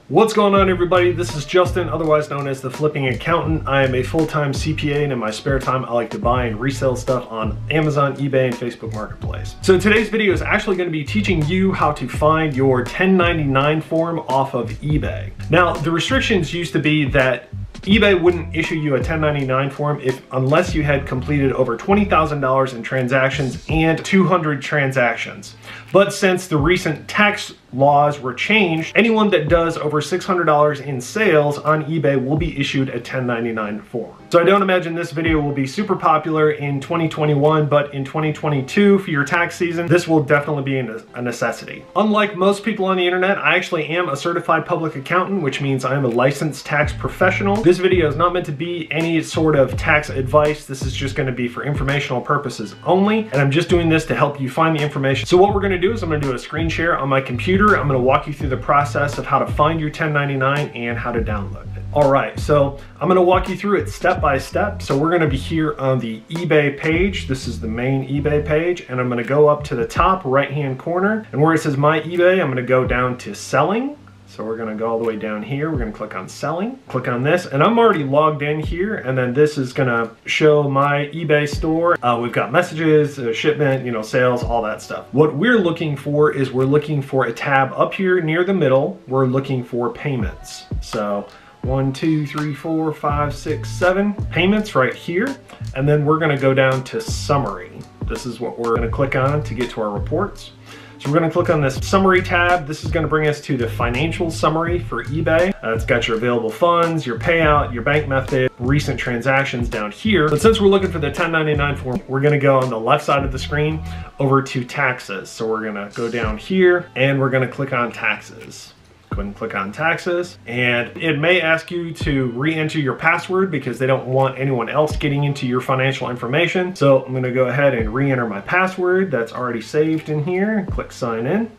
What's going on, everybody? This is Justin, otherwise known as the Flipping Accountant. I am a full-time CPA, and in my spare time I like to buy and resell stuff on Amazon, eBay, and Facebook Marketplace. So today's video is actually going to be teaching you how to find your 1099 form off of eBay. Now, the restrictions used to be that eBay wouldn't issue you a 1099 form unless you had completed over $20,000 in transactions and 200 transactions. But since the recent tax laws were changed, anyone that does over $600 in sales on eBay will be issued a 1099 form. So I don't imagine this video will be super popular in 2021, but in 2022 for your tax season, this will definitely be a necessity. Unlike most people on the internet, I actually am a certified public accountant, which means I am a licensed tax professional. This video is not meant to be any sort of tax advice. This is just going to be for informational purposes only, and I'm just doing this to help you find the information. So what we're going to do is I'm going to do a screen share on my computer. I'm going to walk you through the process of how to find your 1099 and how to download it. All right, so I'm going to walk you through it step by step. So we're going to be here on the eBay page. This is the main eBay page, and I'm going to go up to the top right hand corner, and where it says My eBay, I'm going to go down to Selling. So we're going to go all the way down here. We're going to click on Selling, click on this, and I'm already logged in here, and then this is going to show my eBay store. We've got messages, shipment, sales, all that stuff. What we're looking for is we're looking for a tab up here near the middle. We're looking for payments. So 1, 2, 3, 4, 5, 6, 7 payments right here, and then we're going to go down to Summary. This is what we're going to click on to get to our reports. So we're going to click on this Summary tab. This is going to bring us to the financial summary for eBay. It's got your available funds, your payout, your bank method, recent transactions down here. But since we're looking for the 1099 form, we're going to go on the left side of the screen over to taxes. So we're going to go down here and we're going to click on taxes. Go ahead and click on taxes, and it may ask you to re-enter your password because they don't want anyone else getting into your financial information. So I'm going to go ahead and re-enter my password that's already saved in here. Click sign in,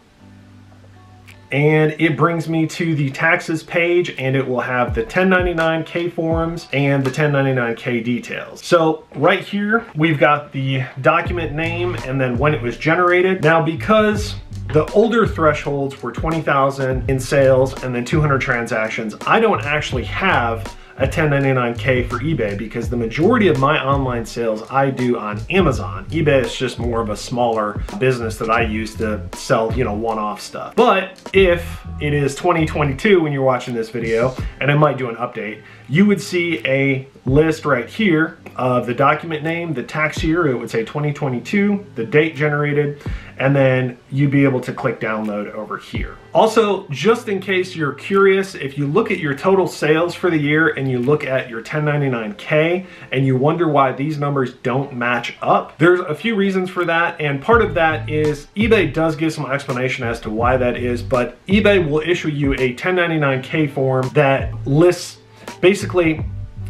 and it brings me to the taxes page, and it will have the 1099K forms and the 1099K details. So right here we've got the document name and then when it was generated. Now, because the older thresholds were 20,000 in sales and then 200 transactions, I don't actually have a 1099K for eBay because the majority of my online sales I do on Amazon. eBay is just more of a smaller business that I use to sell, one-off stuff. But if it is 2022 when you're watching this video, and I might do an update, you would see a list right here of the document name, the tax year, it would say 2022, the date generated, and then you'd be able to click download over here. Also, just in case you're curious, if you look at your total sales for the year and you look at your 1099K and you wonder why these numbers don't match up, there's a few reasons for that, and part of that is eBay does give some explanation as to why that is, but eBay will issue you a 1099K form that lists, basically,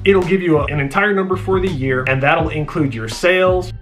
it'll give you an entire number for the year, and that'll include your sales.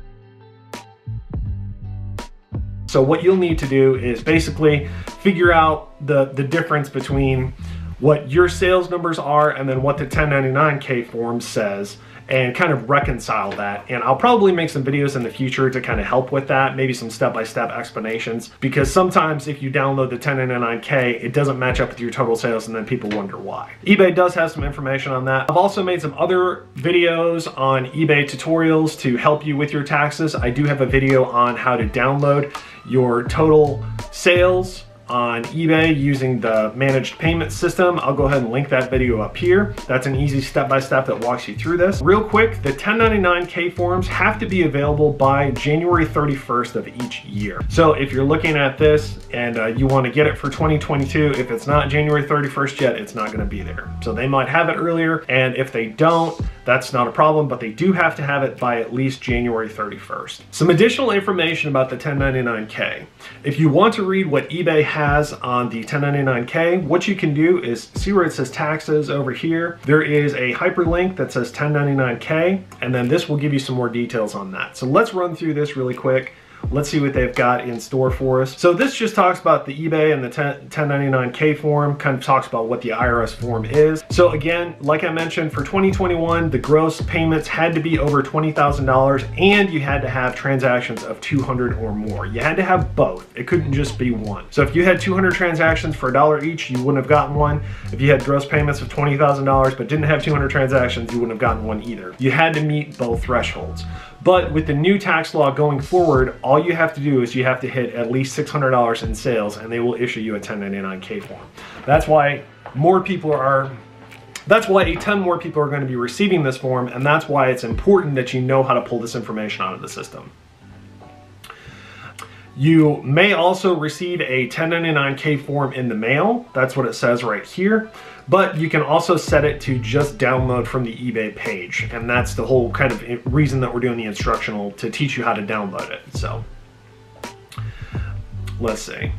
So what you'll need to do is basically figure out the difference between what your sales numbers are and then what the 1099K form says, and kind of reconcile that. And I'll probably make some videos in the future to kind of help with that, maybe some step-by-step explanations, because sometimes if you download the 1099K, it doesn't match up with your total sales and then people wonder why. eBay does have some information on that. I've also made some other videos on eBay tutorials to help you with your taxes. I do have a video on how to download your total sales on eBay using the managed payment system. I'll go ahead and link that video up here. That's an easy step-by-step that walks you through this. Real quick, the 1099K forms have to be available by January 31st of each year. So if you're looking at this and you want to get it for 2022, if it's not January 31st yet, it's not going to be there. So they might have it earlier, and if they don't, that's not a problem, but they do have to have it by at least January 31st. Some additional information about the 1099K. If you want to read what eBay has on the 1099K, what you can do is see where it says taxes over here. There is a hyperlink that says 1099K, and then this will give you some more details on that. So let's run through this really quick. Let's see what they've got in store for us. So this just talks about the eBay and the 1099K form, kind of talks about what the IRS form is. So again, like I mentioned, for 2021, the gross payments had to be over $20,000 and you had to have transactions of 200 or more. You had to have both. It couldn't just be one. So if you had 200 transactions for $1 each, you wouldn't have gotten one. If you had gross payments of $20,000 but didn't have 200 transactions, you wouldn't have gotten one either. You had to meet both thresholds. But with the new tax law going forward, all you have to do is you have to hit at least $600 in sales and they will issue you a 1099K form. That's why more people are, that's why a ton more people are going to be receiving this form, and that's why it's important that you know how to pull this information out of the system. You may also receive a 1099K form in the mail. That's what it says right here. But you can also set it to just download from the eBay page. And that's the whole kind of reason that we're doing the instructional, to teach you how to download it. So let's see.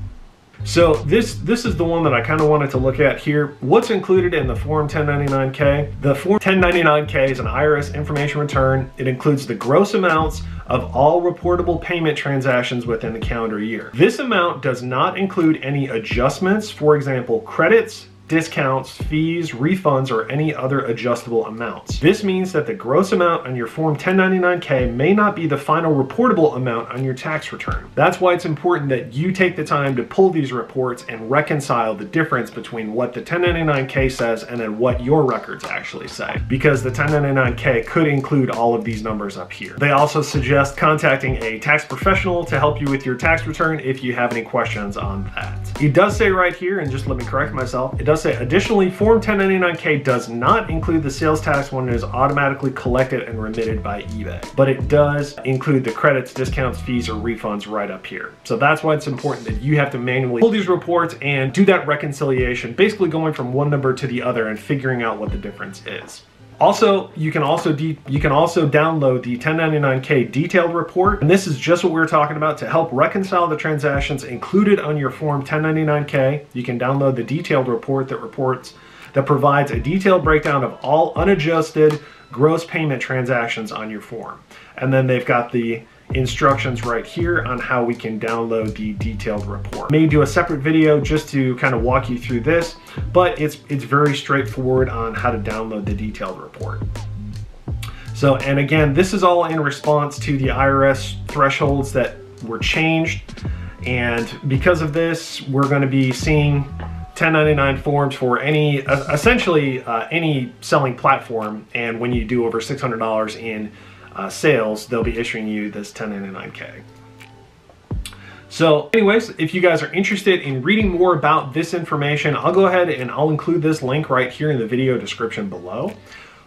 So this is the one that I kind of wanted to look at here. What's included in the Form 1099K? The Form 1099K is an IRS information return. It includes the gross amounts of all reportable payment transactions within the calendar year. This amount does not include any adjustments, for example, credits, discounts, fees, refunds, or any other adjustable amounts. This means that the gross amount on your Form 1099K may not be the final reportable amount on your tax return. That's why it's important that you take the time to pull these reports and reconcile the difference between what the 1099K says and then what your records actually say, because the 1099K could include all of these numbers up here. They also suggest contacting a tax professional to help you with your tax return if you have any questions on that. It does say right here, and just let me correct myself, it does say, additionally, Form 1099K does not include the sales tax when it is automatically collected and remitted by eBay, but it does include the credits, discounts, fees, or refunds right up here. So that's why it's important that you have to manually pull these reports and do that reconciliation, basically going from one number to the other and figuring out what the difference is. Also, you can also download the 1099K detailed report, and this is just what we were talking about to help reconcile the transactions included on your Form 1099K. You can download the detailed report that provides a detailed breakdown of all unadjusted gross payment transactions on your form. And then they've got the instructions right here on how we can download the detailed report. I may do a separate video just to kind of walk you through this, but it's very straightforward on how to download the detailed report. So, and again, this is all in response to the IRS thresholds that were changed, and because of this, we're going to be seeing 1099 forms for any, essentially any selling platform, and when you do over $600 in sales, they'll be issuing you this 1099K. So anyways, if you guys are interested in reading more about this information, I'll go ahead and I'll include this link right here in the video description below.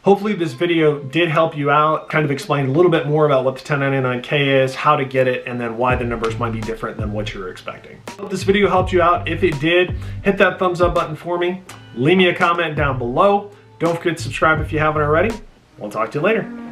Hopefully this video did help you out, kind of explain a little bit more about what the 1099K is, how to get it, and then why the numbers might be different than what you're expecting. Hope this video helped you out. If it did, hit that thumbs up button for me. Leave me a comment down below. Don't forget to subscribe if you haven't already. We'll talk to you later.